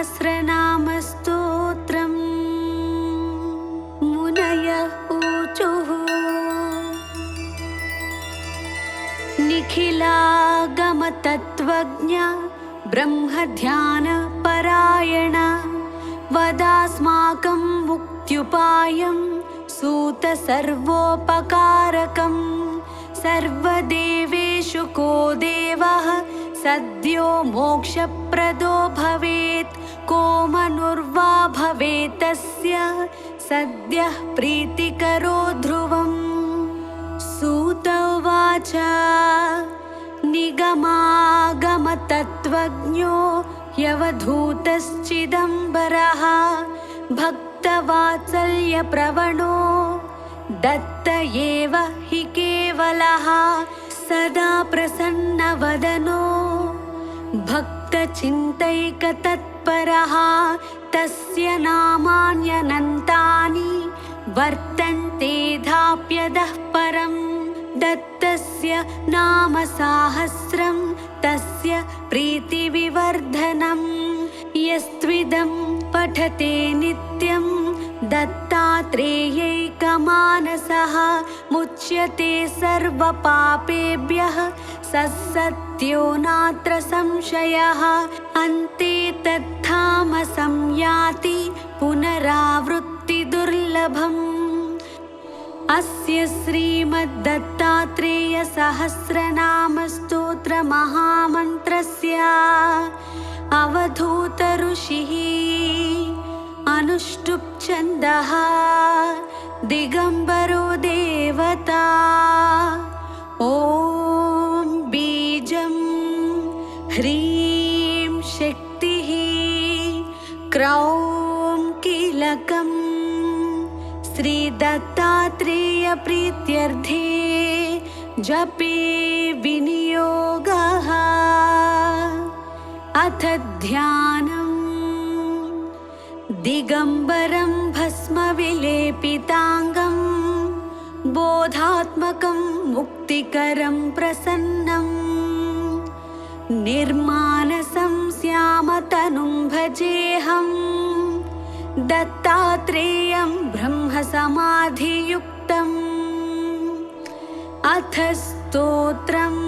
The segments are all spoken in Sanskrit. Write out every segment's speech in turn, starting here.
सहस्रनामस्तोत्रम् मुनयः ऊचुः। निखिलागमतत्त्वज्ञ ब्रह्मध्यानपरायण वदास्माकं मुक्त्युपायं सूत सर्वोपकारकं। सर्वदेवेषु को देवः सद्यो मोक्षप्रदो भवेत्। को मनुर्वा भवेत् तस्य सद्यः प्रीतिकरो ध्रुवम्। सूत उवाच निगमागमतत्त्वज्ञो यवधूतश्चिदम्बरः भक्तवात्सल्यप्रवणो दत्त एव हि केवलः। सदा प्रसन्नवदनो भक्तचिन्तैकतत्परः। तस्य नामान्यनन्तानि वर्तन्ते धाप्यदः परम्। दत्तस्य नाम साहस्रं तस्य प्रीतिविवर्धनम्। यस्त्विदं पठते नित्यं दत्तात्रेयैकमानसः मुच्यते सर्वपापेभ्यः सत्सत्यो नात्र संशयः। अन्ते तद्धाम संयाति पुनरावृत्तिदुर्लभम्। अस्य श्रीमद्दत्तात्रेयसहस्रनामस्तोत्रमहामन्त्रस्य अवधूतऋषिः अनुष्टुप् छन्दः दिगम्बरो देवता। ॐ बीजं ह्रीं शक्तिः क्रौं कीलकम्। श्रीदत्तात्रेयप्रीत्यर्थे जपे विनियोगः। अथ ध्यानम्। दिगम्बरं भस्मविलेपिताङ्गं बोधात्मकं मुक्तिकरं प्रसन्नं। निर्मानसं श्यामतनुं भजेऽहम् दत्तात्रेयं ब्रह्मसमाधियुक्तम्। अथ स्तोत्रम्।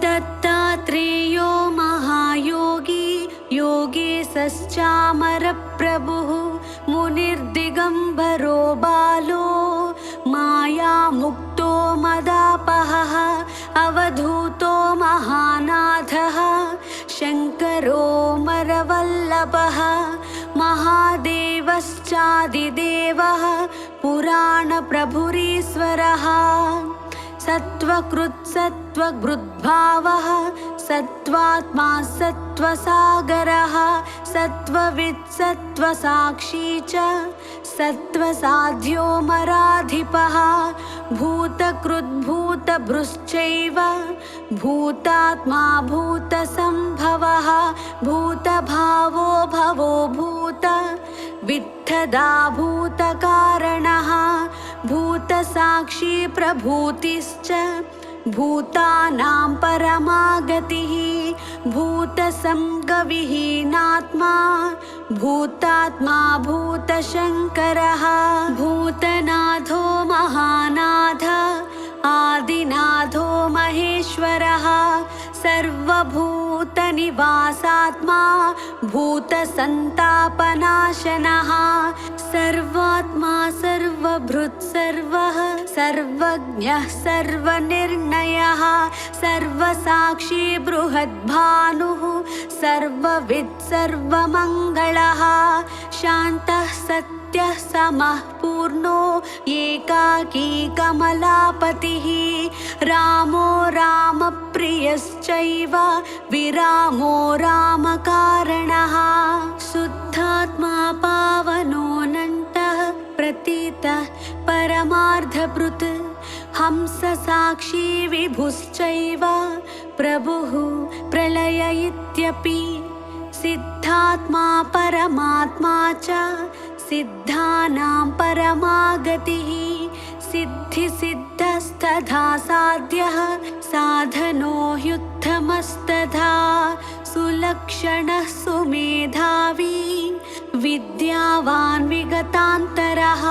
दत्तात्रेयो महायोगी योगेशश्चामरप्रभुः मुनिर्दिगम्बरो बालो मायामुक्तो मदापहः। अवधूतो महानाथः शङ्करो मरवल्लभः। महादेवश्चादिदेवः पुराणप्रभुरीश्वरः। सत्त्वकृत्सत्त्वभृद्भावः सत्त्वात्मा सत्त्वसागरः। सत्त्ववित्सत्त्वसाक्षी च सत्त्वसाध्यो मराधिपः। भूतकृद्भूतभृश्चैव भूतात्मा भूतसम्भवः। भूतभावो भवो भूत वित्तदा भूतकारणः। भूतसाक्षी प्रभूतिश्च भूतानां परमागतिः। भूतसङ्गविहीनात्मा भूतात्मा भूतशङ्करः। भूतनाथो महानाथ आदिनाथो महेश्वरः। सर्वभूतनिवासात्मा भूतसन्तापनाशनः। सर्वात्मा सर्वभृत् सर्वः सर्वज्ञः सर्वनिर्णयः। सर्वसाक्षी बृहद्भानुः सर्ववित् सर्वमङ्गलः। शान्तः सत्यः समः पूर्णो एकाकी कमलापतिः। रामो रामप्रियश्चैव विरामो रामकारणः। शुद्धात्मा पावनोऽनन्तः प्रतीतः परमार्थभृत्। हंससाक्षी विभुश्चैव प्रभुः प्रलय इत्यपि। सिद्धात्मा परमात्मा च सिद्धानां परमागतिः। सिद्धिसिद्धस्तथा साध्यः साधनो ह्युत्तमस्तथा। सुलक्षणः सुमेधावी विद्यावान् विगतान्तरः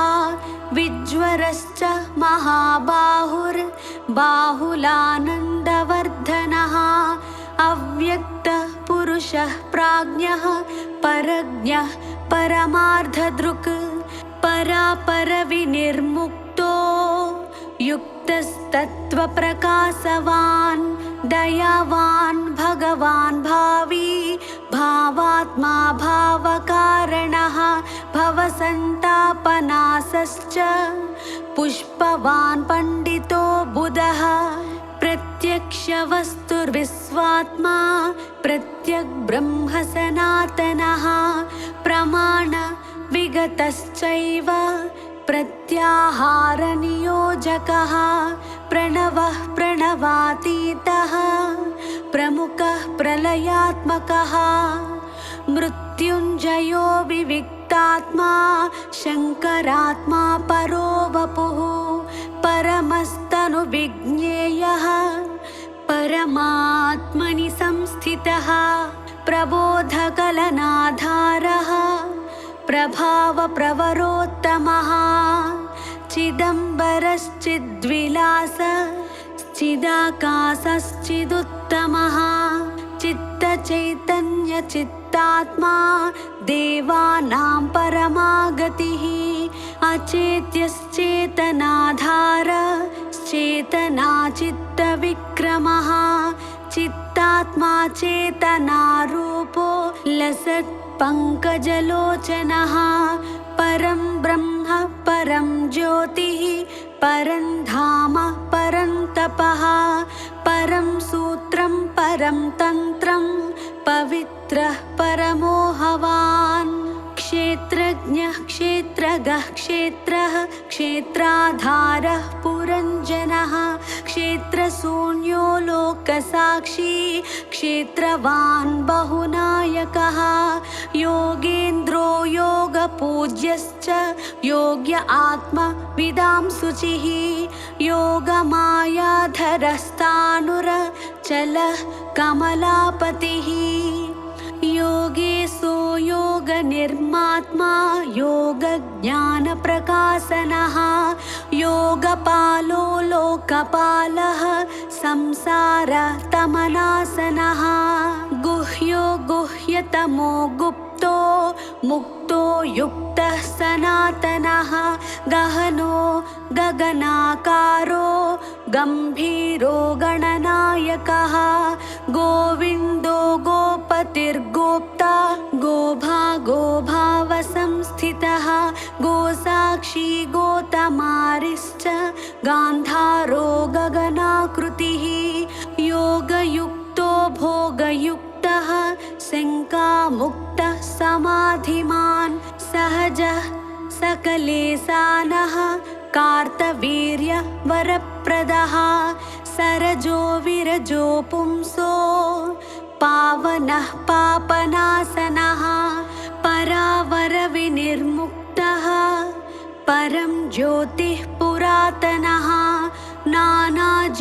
विज्वरश्च महाबाहुर्बाहुलानन्दवर्धनः अव्यक्तः पुरुषः प्राज्ञः परज्ञः परमार्थदृक् परापरविनिर्मुक्तो युक्तस्तत्त्वप्रकाशवान् दयावान् भगवान् भावी भावात्मा भावकारणः भवसन्तापनाशश्च पुष्पवान् पण्डितो बुधः प्रत्यक्षवस्तुर्विश्वात्मा प्रत्यग्ब्रह्म सनातनः प्रमाणविगतश्चैव प्रत्याहारनियोजकः प्रणवः प्रणवातीतः प्रमुखः प्रलयात्मकः मृत्युञ्जयो विविक्तात्मा शङ्करात्मा परो वपुः परमस्तनुविज्ञेयः परमात्मनि संस्थितः प्रबोधकलनाधारः प्रभावप्रवरोत्तमः चिदम्बरश्चिद्विलासश्चिदाकाशश्चिदुत्तमः चित्तचैतन्यचित्तात्मा देवानां परमागतिः अचेत्यश्चेतनाधारश्चेतनाचित्तविक्रमः चित्तात्मा चेतनारूपो लसत् पंकजलोचनः परं ब्रह्म परं ज्योतिः परं धाम परं तपः परं सूत्रं परं तन्त्रं पवित्रः परमोहवान् क्षेत्रज्ञः क्षेत्रगः क्षेत्रः क्षेत्राधारः पुरञ्जनः क्षेत्रशून्यो लोकसाक्षी क्षेत्रवान् बहुनायकः योगेन्द्रो योगपूज्यश्च योग्य आत्मविदां शुचिः योगमायाधरस्तानुरचलः कमलापतिः योगेशो योगनिर्मात्मा योगज्ञानप्रकाशनः योगपालो लोकपालः संसारतमनाशनः गुह्यो गुह्यतमो गुप्तो मुक्तो युक्तः सनातनः गहनो गगनाकारो गम्भीरो गणनायकः गोविन्दो गोपतिर्गोप्ता गोभावसंस्थितः गोसाक्षी गोतमारिश्च गान्धारो गगनाकृतिः योगयुक्तो भोगयुक्तः शङ्कामुक्तः समाधिमान् सहजः सकलेशानः कार्तवीर्यवरप्रदः सरजो विरजो पुंसो पावनः पापनाशनः परावरविनिर्मुक्तः परं ज्योतिः पुरातनः नानाज्योतिरनेकात्मा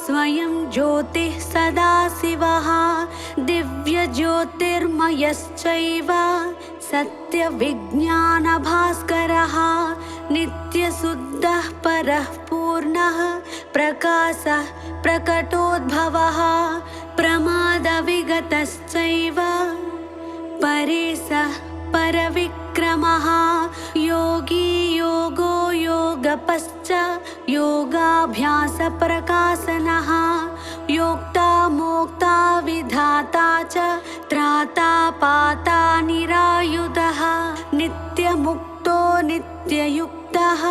स्वयं ज्योतिः सदाशिवः दिव्यज्योतिर्मयश्चैव सत्यविज्ञानभास्करः नित्यशुद्धः परः पूर्णः प्रकाशः प्रकटोद्भवः प्रमादविगतश्चैव परेशः परविक्रमः योगी योगो योगपश्च योगाभ्यासप्रकाशनः योक्ता मोक्ता विधाता च त्राता पाता निरायुधः नित्यमुक्तो नित्ययुक्तः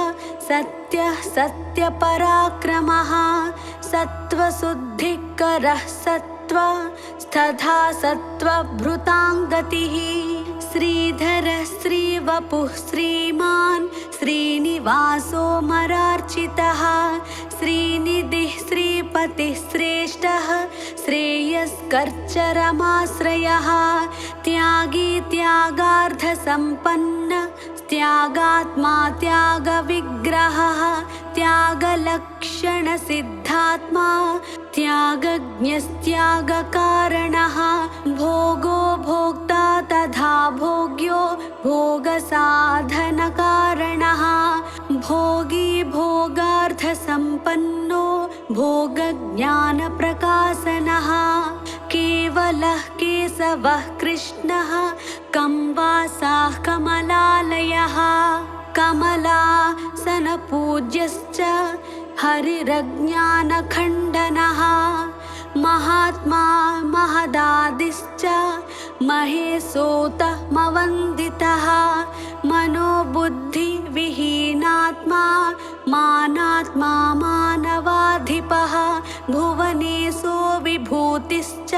सत्यः सत्यपराक्रमः सत्त्वशुद्धिकरः तथा सत्त्वभृताङ्गतिः श्रीधरः श्रीवपुः श्रीमान् श्रीनिवासो मरार्चितः श्रीनिधिः श्रीपतिः श्रेष्ठः श्रेयस्कर्चरमाश्रयः त्यागी त्यागार्धसम्पन्न त्यागात्मा त्यागविग्रहः त्यागलक्षणसिद्धात्मा त्यागज्ञस्त्यागकारणः भोगो भोक्ता तथा भोग्यो भोगसाधनकारणः भोगी भोगार्थसम्पन्नो भोगज्ञानप्रकाशनः केवलः केशवः कृष्णः कंवासाः कमलालयः कमलासनपूज्यश्च हरिरज्ञानखण्डनः महात्मा महदादिश्च महेशोतमवन्दितः मनोबुद्धिविहीनात्मा मानात्मा मानवाधिपः भुवनेशो विभूतिश्च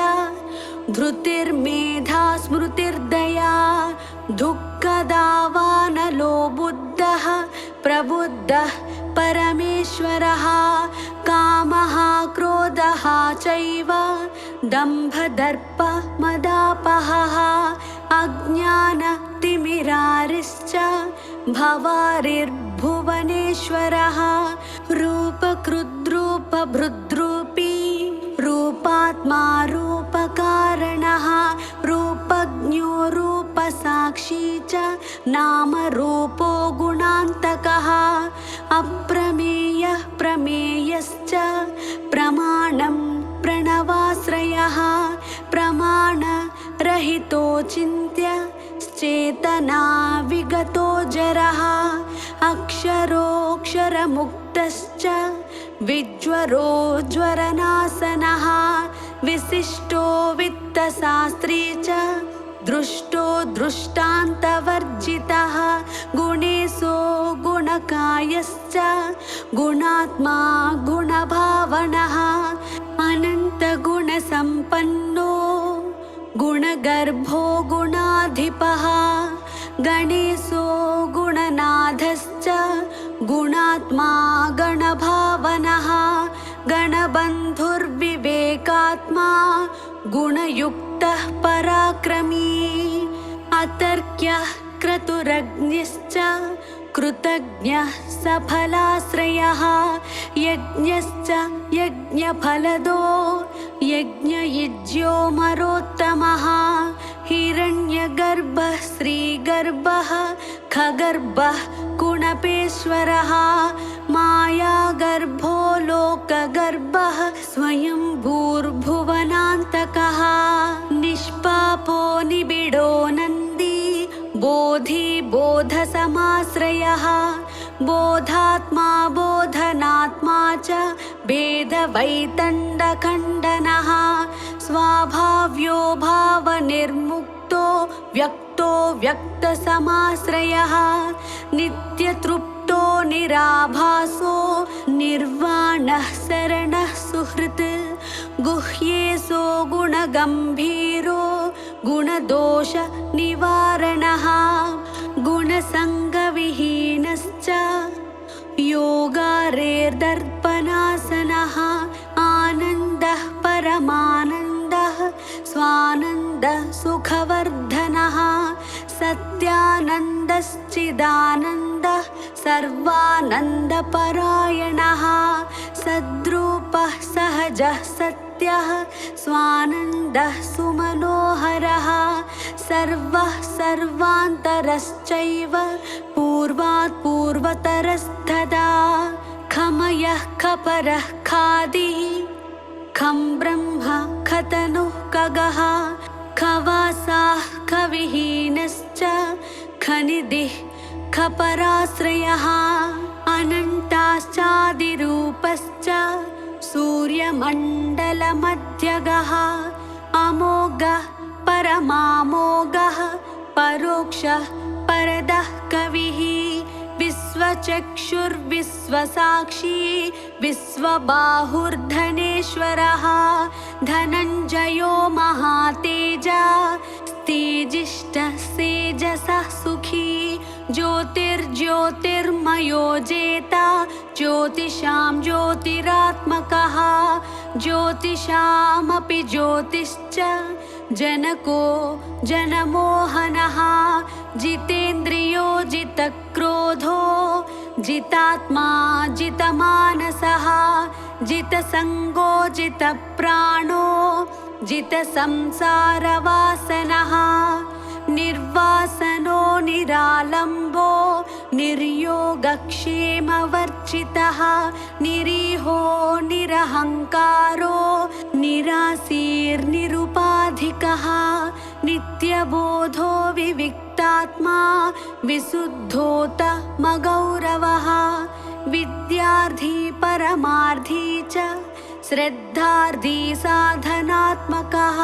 धृतिर्मेधा स्मृतिर्दया दुःखदावानलो बुद्धः प्रबुद्धः परमेश्वरः कामः क्रोधः चैव दम्भदर्पमदापहः अज्ञानतिमिरारिश्च भवारिर्भुवनेश्वरः रूपकृद्रूपभृद्रूपी रूपात्मा रूपकारणः रूपज्ञो रूपसाक्षी च नामरूपो गुणान्तकः अप्रमेयः प्रमेयश्च प्रमाणं प्रणवाश्रयः प्रमाणरहितो चिन्त्य चेतना विगतो जरः अक्षरोऽक्षरमुक्तश्च विज्वरो ज्वरनाशनः विशिष्टो वित्तशास्त्री च दृष्टो दृष्टान्तवर्जितः गुणेशो गुणकायश्च गुणात्मा गुणभावनः अनन्तगुणसम्पन्नो गुणगर्भो गुणाधिपः गणेशो गुणनाथश्च गुणात्मा गणभावनः गणबन्धुर्विवेकात्मा गुणयुक्तः पराक्रमी अतर्क्यः क्रतुरग्निश्च कृतज्ञः सफलाश्रयः यज्ञश्च यज्ञफलदो यज्ञयुज्यो मरोत्तमः हिरण्यगर्भः श्रीगर्भः खगर्भः कुणपेश्वरः मायागर्भो लोकगर्भः स्वयंभूर्भुवनान्तकः निष्पापो निबिडो नन्दी बोधि बोधसमाश्रयः बोधात्मा बोधनात्मा च भेदवैतण्डखण्डनः स्वाभाव्यो भावनिर्मुक्तो व्यक्तो व्यक्तसमाश्रयः नित्यतृप्तो निराभासो निर्वाणः शरणः सुहृत् गुह्येशो गुणगम्भीरो गुणदोषनिवारणः गुणसङ्गविहीनश्च योगारेर्दर्पणासनः आनन्दः परमानन्दः स्वानन्दः सुखवर्धनः सत्यानन्दश्चिदानन्दः सर्वानन्दपरायणः सद्रूपः सहजः सत्यः स्वानन्दः सुमनोहरः सर्वः सर्वान्तरश्चैव पूर्वात् पूर्वतरस्तदा खमयः खपरः खादिः खं ब्रह्म खतनुः खगः खवासाः खविहीनश्च खनिधिः खपराश्रयः अनन्ताश्चादिरूपश्च सूर्यमण्डलमध्यगः अमोघः परमामोघः परोक्षः परदः कविः विश्वचक्षुर्विश्वसाक्षी विश्वबाहुर्धनेश्वरः धनञ्जयो महातेजा तेजिष्ठः सेजसः सुखी ज्योतिर्ज्योतिर्मयो जेता ज्योतिषां ज्योतिरात्मकः ज्योतिषामपि ज्योतिश्च जनको जनमोहनः जितेन्द्रियो जितक्रोधो जितात्मा जितमानसः जितसङ्गो जितप्राणो जितसंसारवासनः निर्वासनो निरालम्बो निर्योगक्षेमवर्जितः निरीहो निरहङ्कारो निरासीर्निरुपाधिकः नित्यबोधो विविक्तात्मा विशुद्धोत्तमगौरवः विद्यार्थी परमार्थी च श्रद्धार्थी साधनात्मकः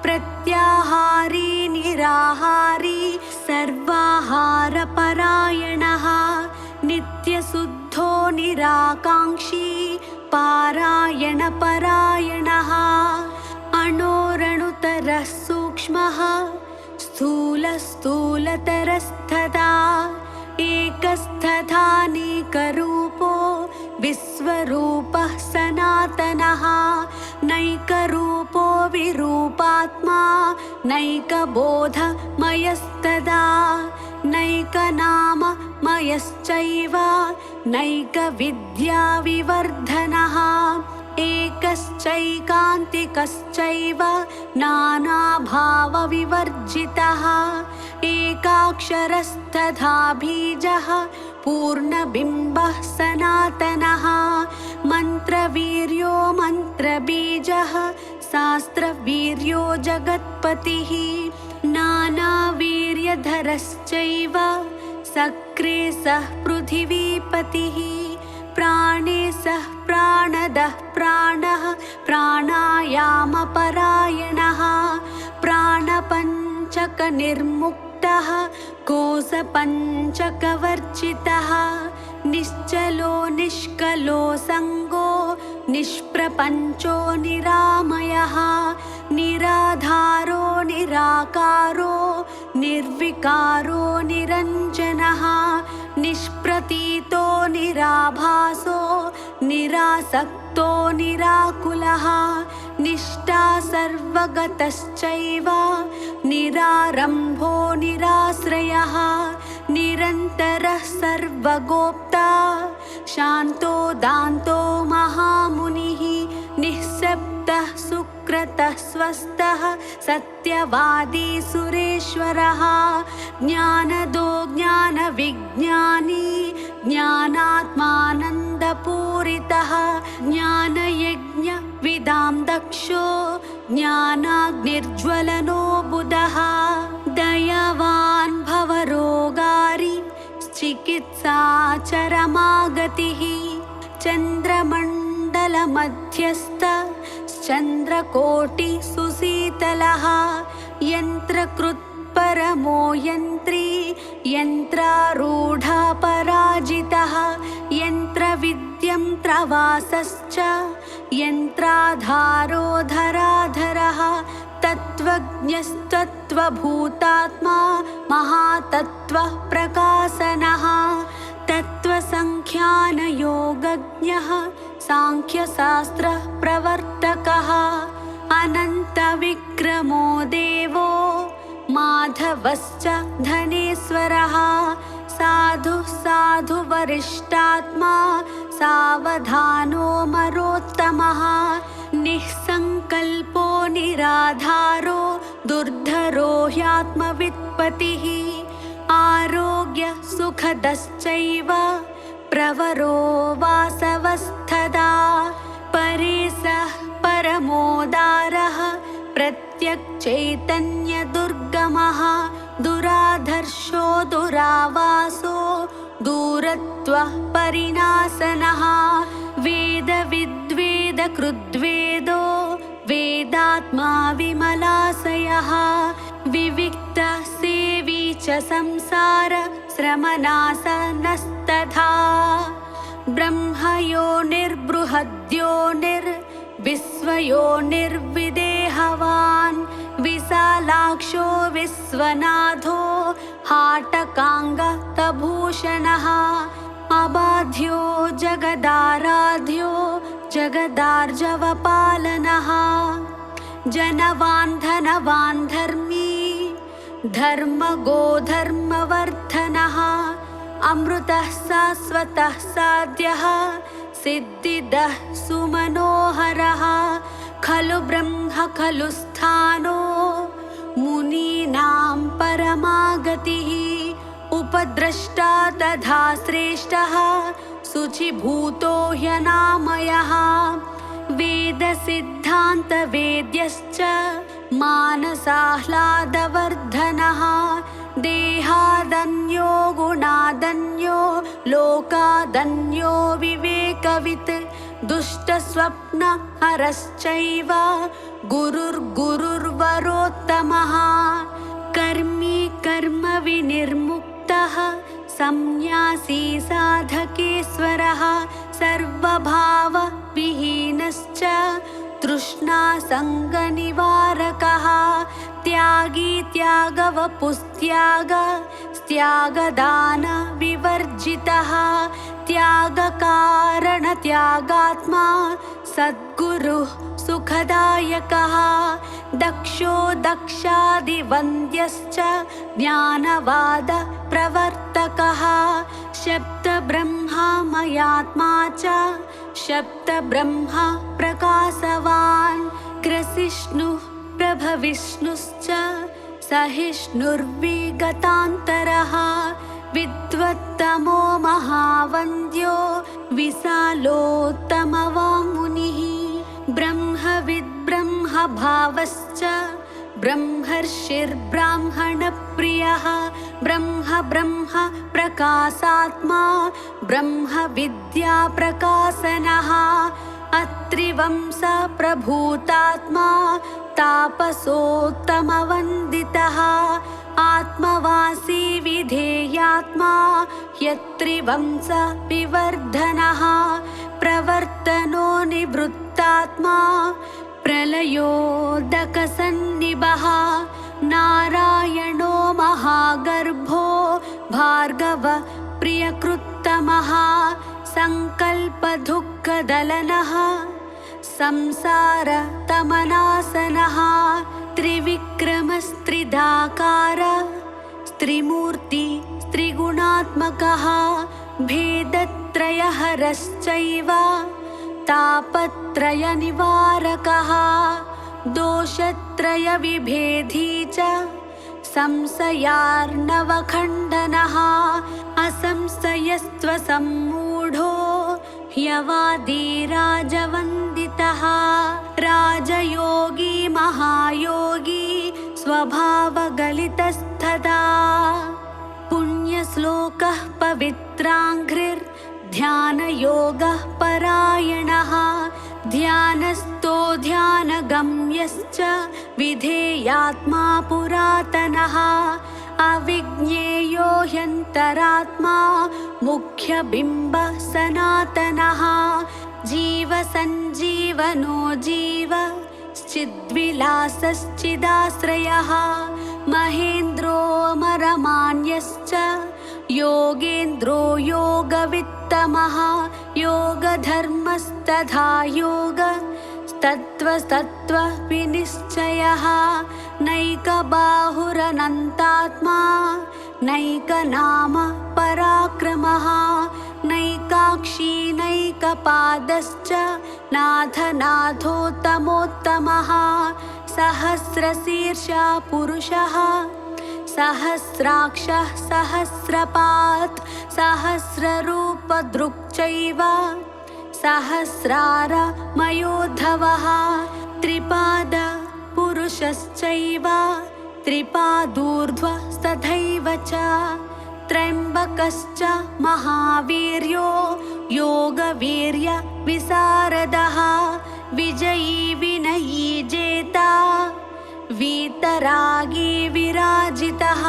प्रत्याहारी निराहारी सर्वाहारपरायणः नित्यशुद्धो निराकाङ्क्षी पारायणपरायणः अणोरणुतरः सूक्ष्मः स्थूलस्थूलतरस्तथा एकस्तथानीकरूपो विश्वरूपः सनातनः नैकरूपो विरूपात्मा नैकबोधमयस्तदा नैकनाममयश्चैव नैकविद्याविवर्धनः एकश्चैकान्तिकश्चैव नानाभावविवर्जितः एकाक्षरस्तथा बीजः पूर्णबिम्बः सनातनः मन्त्रवीर्यो मन्त्रबीजः शास्त्रवीर्यो जगत्पतिः नानावीर्यधरश्चैव सक्रे सः पृथिवीपतिः प्राणे सः प्राणदः प्राणः प्राणायामपरायणः प्राणपञ्चकनिर्मुक्तः कोशपञ्चकवर्जितः निश्चलो निष्कलो सङ्गो निष्प्रपञ्चो निरामयः निराधारो निराकारो निर्विकारो निरञ्जनः निष्प्रतीतो निराभासो निरासक्तो निराकुलः निष्ठा सर्वगतश्चैव निरारम्भो निराश्रयः निरन्तरः सर्वगोप्ता शान्तो दान्तो महामुनिः निःशब्दः सुकृतः स्वस्थः सत्यवादी सुरेश्वरः ज्ञानदो ज्ञानविज्ञानी ज्ञानात्मानन्दपूरितः ज्ञानयज्ञविदां दक्षो ज्ञानाग्निर्ज्वलनो बुधः दयावान् भवरोगारि चिकित्साचरमागतिः चन्द्रमण्डलमध्यस्थ चन्द्रकोटि सुशीतलः यन्त्रकृत् परमो यन्त्री यन्त्रारूढा पराजितः यन्त्रविद्यं त्रवासश्च यन्त्राधारो धराधरः तत्त्वज्ञस्तत्त्वभूतात्मा महातत्त्वः प्रकाशनः तत्त्वसङ्ख्यानयोगज्ञः साङ्ख्यशास्त्रः प्रवर्तकः अनन्तविक्रमो देवो माधवश्च धनेश्वरः साधु साधु वरिष्ठात्मा सावधानो मरोत्तमः निःसङ्कल्पो निराधारो दुर्धरो ह्यात्मवित्पतिः आरोग्य सुखदश्चैव प्रवरो वासवस्थदा परेशः परमोदारः प्रत्यक्चैतन्यदुर्गमः दुराधर्षो दुरावासो दूरत्वः परिनाशनः वेदविद्वेदकृद्वेदो वेदात्मा विमलाशयः विविक्तः सेवी च संसार श्रमनाशनस्तथा ब्रह्मयोनिर्बृहद्योनिर्विश्वयोनिर्विदेहवान् विशालाक्षो विश्वनाथो हाटकाङ्गतभूषणः अबाध्यो जगदाराध्यो जगदार्जवपालनः जनवान् धनवान् धर्मी धर्मगोधर्मवर्धनः अमृतः शाश्वतः साध्यः सिद्धिदः सुमनोहरः खलु ब्रह्म खलु स्थानो मुनीनां परमागतिः उपद्रष्टा तथा श्रेष्ठः शुचिभूतो ह्यनामयः वेदसिद्धान्तवेद्यश्च मानसाह्लादवर्धनः देहादन्यो गुणादन्यो लोकादन्यो विवेकवित् दुष्टस्वप्नहरश्चैव गुरुर्गुरुर्वरोत्तमः कर्मी कर्मविनिर्मुक्तः संन्यासी साधकेश्वरः सर्वभावविहीनश्च तृष्णासङ्गनिवारकः त्यागी त्यागवपुस्त्याग त्यागदानविवर्जितः त्यागकारणत्यागात्मा सद्गुरुः सुखदायकः दक्षो दक्षादिवन्द्यश्च ज्ञानवादप्रवर्तकः शब्दब्रह्ममयात्मा च शब्दब्रह्म प्रकाशवान् ग्रसिष्णुः प्रभविष्णुश्च सहिष्णुर्विगतान्तरः विद्वत्तमो महावन्द्यो विशालोत्तमवाङ्मुनिः ब्रह्मविद्ब्रह्मभावश्च ब्रह्मर्षिर्ब्राह्मणप्रियः ब्रह्म ब्रह्म प्रकाशात्मा ब्रह्मविद्याप्रकाशनः अत्रिवंश प्रभूतात्मा तापसोत्तमवन्दितः आत्मवासी विधेयात्मा यत्रिवंश विवर्धनः प्रवर्तनो निवृत्तात्मा प्रलयोदकसन्निभः नारायणो महागर्भो भार्गव प्रियकृत्तमः संकल्पदुःखदलनः संसारतमनासनः त्रिविक्रमस्त्रिधाकार स्त्रिमूर्ति स्त्रिगुणात्मकः भेदत्रयहरश्चैव तापत्रयनिवारकः दोषत्रयविभेदी च संशयार्णवखण्डनः असंशयस्त्वसम्मूढो ह्यवादिराजवन्दितः राजयोगी महायोगी स्वभावगलितस्तदा पुण्यश्लोकः पवित्राङ्घ्रिर्ध्यानयोगः परायणः ध्यानस्थो ध्यानगम्यश्च विधेयात्मा पुरातनः अविज्ञेयो ह्यन्तरात्मा मुख्यबिम्बः सनातनः जीवसञ्जीवनो जीव श्चिद्विलासश्चिदाश्रयः महेन्द्रोऽमरमान्यश्च योगेन्द्रो योगवित्तमः योगधर्मस्तथा योगस्तत्त्वविनिश्चयः नैकबाहुरनन्तात्मा नैकनाम पराक्रमः नैकाक्षी नैकपादश्च नाथनाथोत्तमोत्तमः सहस्रशीर्षा पुरुषः सहस्राक्षः सहस्रपात् सहस्ररूपदृक् सहस्रारमयोद्धवः त्रिपाद पुरुषश्चैव त्रिपादूर्ध्वस्तथैव च त्र्यम्बकश्च महावीर्यो योगवीर्यविशारदः विजयी विनयी जेता वीतरागी विराजितः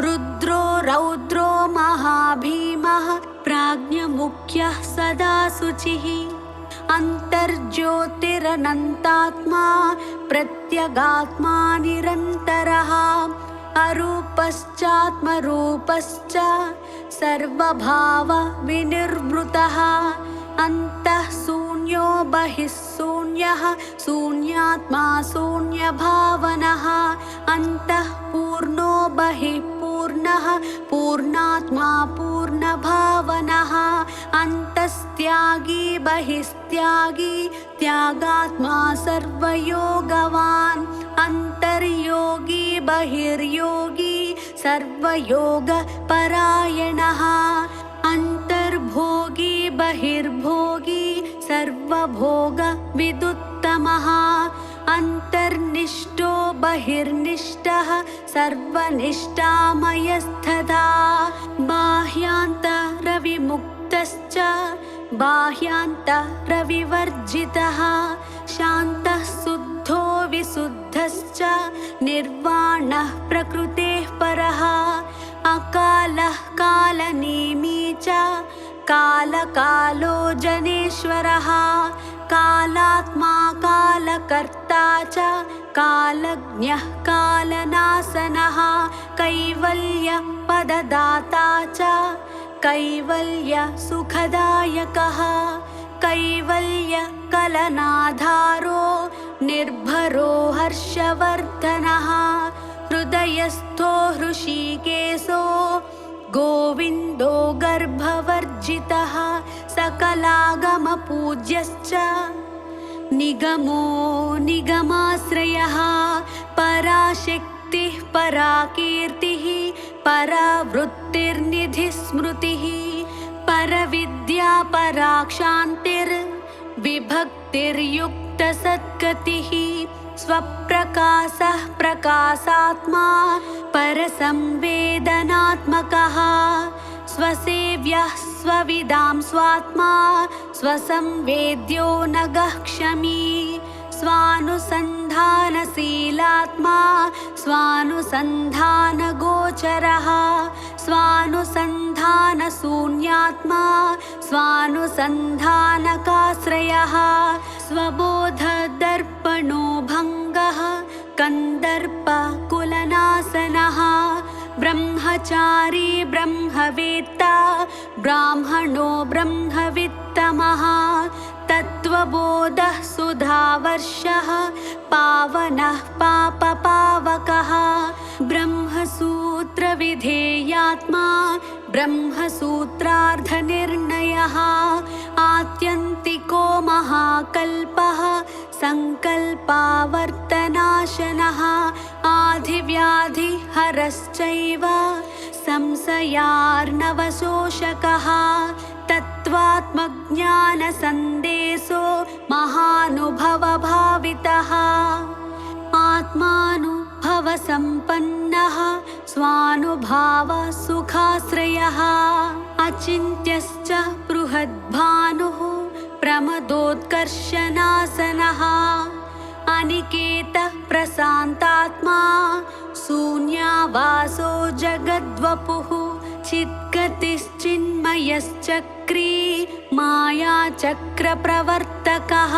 रुद्रो रौद्रो महाभीमः प्राज्ञमुख्यः सदा शुचिः अन्तर्ज्योतिरनन्तात्मा प्रत्यगात्मा निरन्तरः अरूपश्चात्मरूपश्च सर्वभावविनिर्वृतः अन्तः शून्यो बहिः शून्यः शून्यात्मा शून्यभावनः अन्तः पूर्णो बहिः पूर्ण पूर्णः पूर्णात्मा पूर्णभावनः अन्तस्त्यागी बहिस्त्यागी त्यागात्मा सर्वयोगवान् अन्तर्योगी बहिर्योगी सर्वयोगपरायणः अन्तर्भोगी बहिर्भोगी सर्वभोगविदुत्तमः अन्तर्निष्ठो बहिर्निष्ठः सर्वनिष्ठामयस्तथा बाह्यान्तरविमुक्तश्च बाह्यान्तरविवर्जितः शान्तः शुद्धो विशुद्धश्च निर्वाणः प्रकृतेः परः अकालः कालनेमी च कालकालो जनेश्वरः कालात्मा कालकर्ता च कालज्ञः कालनाशनः कैवल्यपददाता च कैवल्यसुखदायकः कैवल्यकलनाधारो निर्भरो हर्षवर्धनः हृदयस्थो हृषीकेशो गोविन्दो गर्भवर्जितः सकलागमपूज्यश्च निगमो निगमाश्रयः पराशक्तिः पराकीर्तिः परावृत्तिर्निधिस्मृतिः परविद्या पराक्षान्तिर्विभक्तिर्युक्तसद्गतिः स्वप्रकाशः प्रकाशात्मा परसंवेदनात्मकः स्वसेव्यः स्वविदां स्वात्मा स्वसंवेद्यो नगः क्षमी स्वानुसन्धानशीलात्मा स्वानुसन्धानगोचरः स्वानुसन्धानशून्यात्मा स्वानुसन्धानकाश्रयः स्वबोधदर्पणो भङ्गः कन्दर्पकुलनाशनः ब्रह्मचारी ब्रह्मवेत्ता ब्राह्मणो ब्रह्मवित्तमः तत्त्वबोधः सुधावर्षः पावनः पापपावकः ब्रह्मसूत्रविधेयात्मा ब्रह्मसूत्रार्थनिर्णयः आत्यन्तिको महाकल्पः संकल्पावर्तनाशनः आधिव्याधिहरश्चैव संशयार्णवशोषकः तत्त्वात्मज्ञानसन्देशो महानुभवभावितः आत्मानुभवसम्पन्नः स्वानुभावसुखाश्रयः अचिन्त्यश्च बृहद्भानुः प्रमदोत्कर्षनाशनः अनिकेतः प्रशान्तात्मा शून्यावासो जगद्वपुः चिद्गतिश्चिन्मयश्चक्री मायाचक्रप्रवर्तकः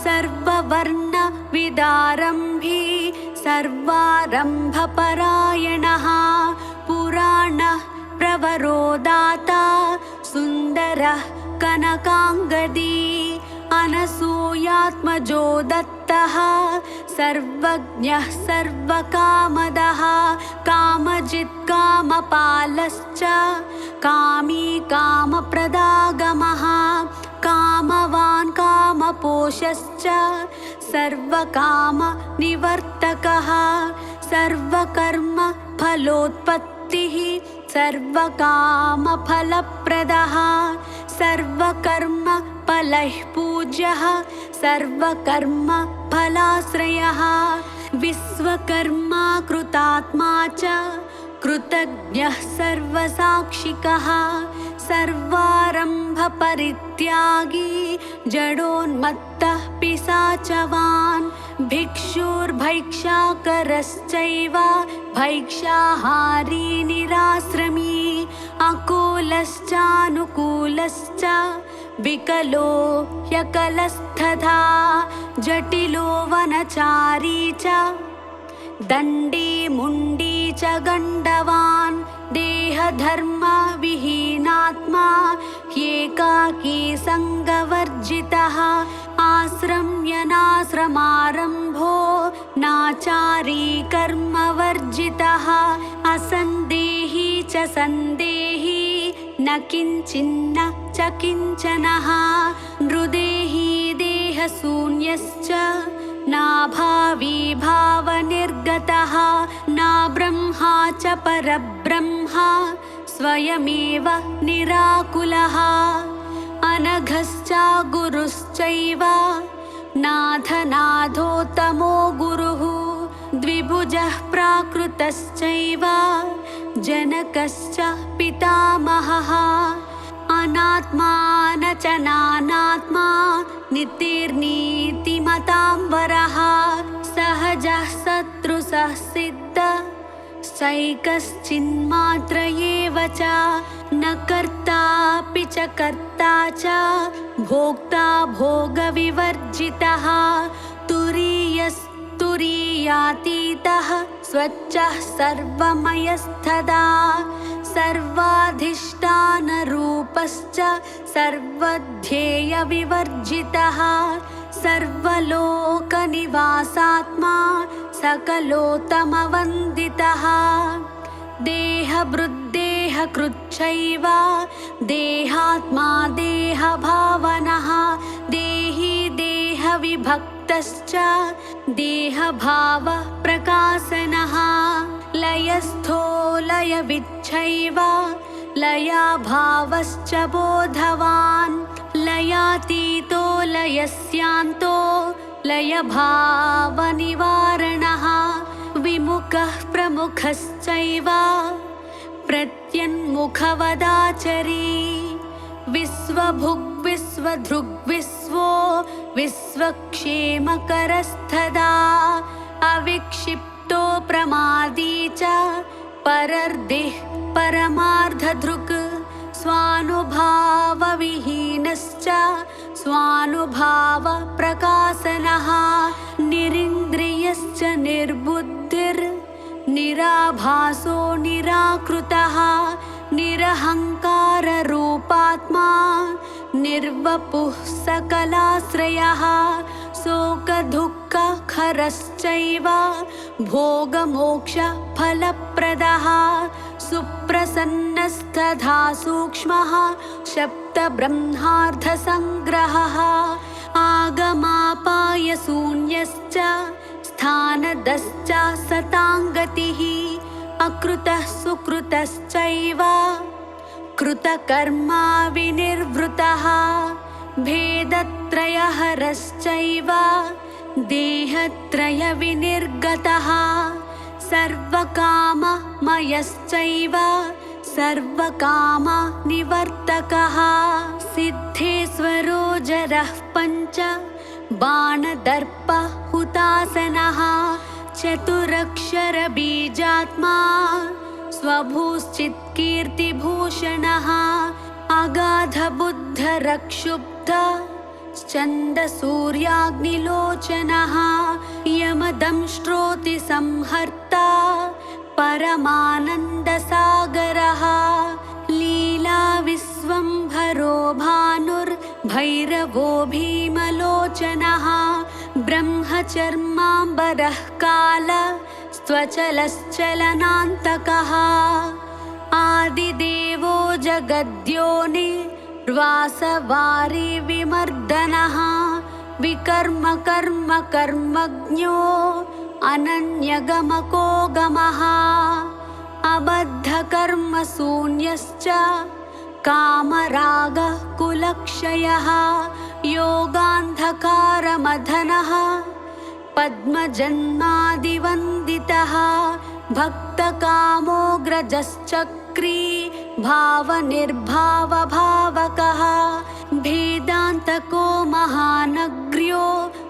सर्ववर्णविदारम्भी सर्वारम्भपरायणः पुराणः प्रवरोदाता सुन्दरः कनकाङ्गदी अनसूयात्मजो दत्तः सर्वज्ञः सर्वकामदः कामजित्कामपालश्च कामी कामप्रदागमः कामवान् कामपोषश्च सर्वकामनिवर्तकः सर्वकर्मफलोत्पत्तिः सर्वकामफलप्रदः सर्वकर्मफलैः पूज्यः सर्वकर्मफलाश्रयः विश्वकर्मा कृतात्मा च कृतज्ञः सर्वसाक्षिकः सर्वारम्भपरित्यागी जडोन्मत्तः पिशाचवान् भिक्षुर्भैक्षाकरश्चैव भैक्षाहारी निराश्रमी अकुलश्चानुकूलश्च विकलो ह्यकलस्तथा जटिलो वनचारी च दण्डी मुण्डी च गण्डवान् देहधर्मविहीनात्मा ह्येकाकी सङ्गवर्जितः आश्रम्यनाश्रमारम्भो नाचारी कर्मवर्जितः असन्देही च सन्देही न किञ्चिन्न च किञ्चनः नृदेही देहशून्यश्च नाभावी भावनिर्गतः न ब्रह्मा च परब्रह्म स्वयमेव निराकुलः अनघश्च गुरुश्चैव नाथनाथोत्तमो गुरुः द्विभुजः प्राकृतश्चैव जनकश्च पितामहः अनात्मा न च नानात्मा नितिर्नीतिमताम्बरः सहजः शत्रुसः सिद्धः सैकश्चिन्मात्र एव च न कर्तापि च कर्ता च भोक्ता भोगविवर्जितः तुरीयातीतः स्वच्छः सर्वमयस्तदा सर्वाधिष्ठानरूपश्च सर्वध्येयविवर्जितः सर्वलोकनिवासात्मा सकलोत्तमवन्दितः देहभृद्देहकृच्छैव देहात्मा देहभावनः देही देहविभक्तश्च देहभावप्रकाशनः लयस्थो लयविच्छैव लयाभावश्च बोधवान् लयातीतो लयस्यान्तो लयभावनिवारणः विमुखः प्रमुखश्चैव प्रत्यन्मुखवदाचरी विश्वभुग्विश्वधृग्विश्वो विश्वक्षेमकरस्तदा अविक्षिप्तो प्रमादी च परर्दिः परमार्धधृक् स्वानुभावविहीनश्च स्वानुभावप्रकाशनः निरिन्द्रियश्च निर्बुद्धिर्निराभासो निराकृतः निरहङ्काररूपात्मा निर्वपुः सकलाश्रयः शोकदुःखहरश्चैव भोगमोक्षफलप्रदः सुप्रसन्नस्तथा सूक्ष्मः सप्तब्रह्मार्थसङ्ग्रहः आगमापायशून्यश्च स्थानदश्च सताङ्गतिः अकृतः सुकृतश्चैव कृतकर्मा विनिर्वृतः भेदत्रयहरश्चैव देहत्रयविनिर्गतः सर्वकाममयश्चैव सर्वकामनिवर्तकः सिद्धेश्वरो जरः पञ्च बाणदर्पः हुतासनः चतुरक्षरबीजात्मा स्वभूश्चित्कीर्तिभूषणः अगाधबुद्धरक्षुब्ध छन्दसूर्याग्निलोचनः यमदंष्ट्रोतिसंहर्ता परमानन्दसागरः लीलाविश्वम्भरो भानुर्भैरवो भीमलोचनः ब्रह्मचर्माम्बरः कालस्त्वचलश्चलनान्तकः आदिदेवो जगद्योनिर्वासवारि विमर्दनः विकर्म कर्म कर्मज्ञो अनन्यगमको गमः अबद्धकर्मशून्यश्च कामरागकुलक्षयः योगान्धकारमथनः पद्मजन्मादिवन्दितः भक्तकामोऽग्रजश्चक्री भावनिर्भावभावकः भेदान्तको महानग्र्यो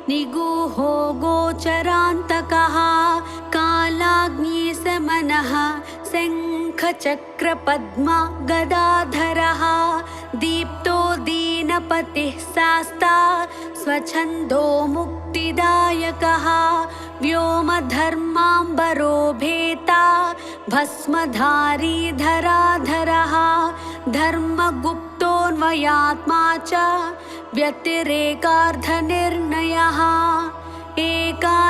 निगूहो गोचरान्तकः कालाग्निशमनः शङ्खचक्रपद्मा गदाधरः दीप्तो दीनपतिः शास्ता स्वच्छन्दो मुक्तिदायकः व्योमधर्माम्बरो भेता भस्मधारी धराधरः धर्मगुप्तोऽन्वयात्मा च व्यतिरेकार्धनिर्णयः एकानेकगुणाभासा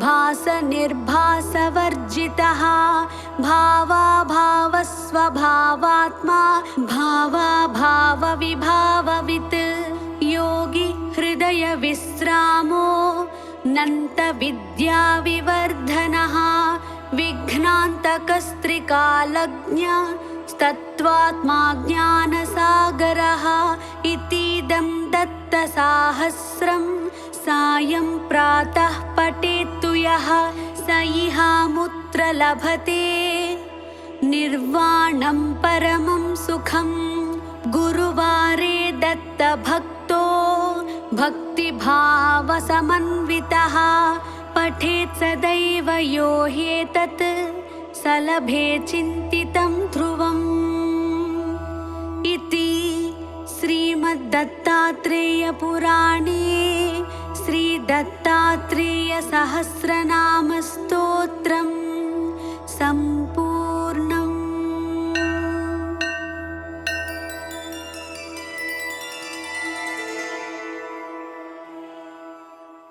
भासनिर्भासवर्जितः भावाभावस्वभावात्मा भावाभावविभाववित् योगी हृदयविश्रामो नन्तविद्याविवर्धनः विघ्नान्तकस्त्रिकालज्ञ तत्त्वात्मा ज्ञानसागरः इतीदं दत्तसाहस्रं सायं प्रातः पठेत्तु यः स इहामुत्र लभते निर्वाणं परमं सुखं गुरुवारे दत्तभक्तो भक्तिभावसमन्वितः पठेत् सदैव यो ह्येतत् स लभे चिन्तितं ध्रुवम् इति श्रीमद्दत्तात्रेयपुराणे श्रीदत्तात्रेयसहस्रनामस्तोत्रम्